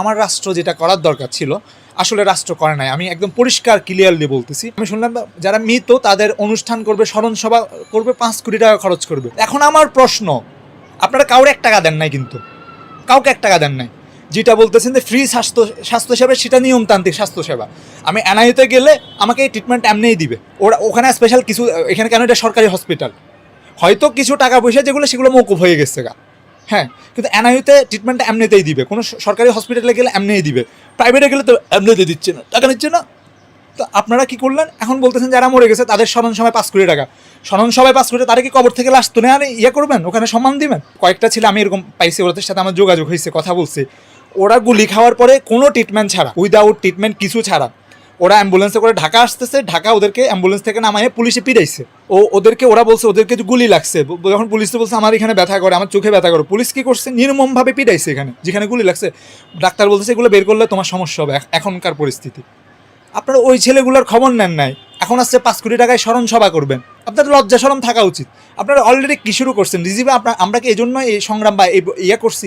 আমার রাষ্ট্র যেটা করার দরকার ছিল আসলে রাষ্ট্র করে নাই। আমি একদম পরিষ্কার ক্লিয়ারলি বলতেছি। আমি শুনলাম যারা মৃত তাদের অনুষ্ঠান করবে, স্মরণ সভা করবে, 5 কোটি টাকা খরচ করবে। এখন আমার প্রশ্ন, আপনারা কাউরে 1 টাকা দেন নাই, কিন্তু কাউকে 1 টাকা দেন নাই। যেটা বলতেছেন যে ফ্রি স্বাস্থ্যসেবা, সেটা নিয়মতান্ত্রিক স্বাস্থ্যসেবা। আমি এনআইইউতে গেলে আমাকে এই ট্রিটমেন্ট এমনিই দিবে ওরা, ওখানে স্পেশাল কিছু, এখানে কেন এটা সরকারি হসপিটাল, হয়তো কিছু টাকা পয়সা যেগুলো সেগুলো মৌকুফ হয়ে গেছে গা, হ্যাঁ, কিন্তু এনআইইউতে ট্রিটমেন্টটা এমনিতেই দিবে। কোনো সরকারি হসপিটালে গেলে এমনিই দিবে, প্রাইভেটে গেলে তো এমনিতে দিচ্ছে না, টাকা নিচ্ছে না। তো আপনারা কি করলেন, এখন বলতেছেন যারা মরে গেছে তাদের স্মরণ সভায় 5 কোটি টাকা, স্মরণ সভায় 5 কোটি, তারা কি কবর থেকে লাশ তুলে আনে ইয়ে করবেন, ওখানে সম্মান দিবেন? কয়েকটা ছিল আমি এরকম পাইছি, ওদের সাথে আমার যোগাযোগ হয়েছে, কথা বলছে। ওরা গুলি খাওয়ার পরে কোনো ট্রিটমেন্ট ছাড়া, উইদাউট ট্রিটমেন্ট কিছু ছাড়া ওরা অ্যাম্বুলেন্সে করে ঢাকা আসতেছে, ঢাকা ওদেরকে অ্যাম্বুলেন্স থেকে নামায় পুলিশে পিটাইছে। ওদেরকে ওরা বলছে ওদেরকে গুলি লাগছে, যখন পুলিশে বলছে আমার এখানে ব্যথা করে, আমার চোখে ব্যথা করে, পুলিশ কি করছে, নির্মমভাবে পিটাইছে এখানে যেখানে গুলি লাগছে। ডাক্তার বলতেছে এগুলো বের করলে তোমার সমস্যা হবে এখনকার পরিস্থিতি। আপনারা ওই ছেলেগুলোর খবর নেন নাই, এখন আসছে 5 কোটি টাকায় স্মরণ সভা করবেন। আপনাদের লজ্জা শরম থাকা উচিত। আপনারা অলরেডি কি শুরু করছেন রিজিভে, আমরা কি এই জন্য এই সংগ্রাম বা ইয়ে করছি?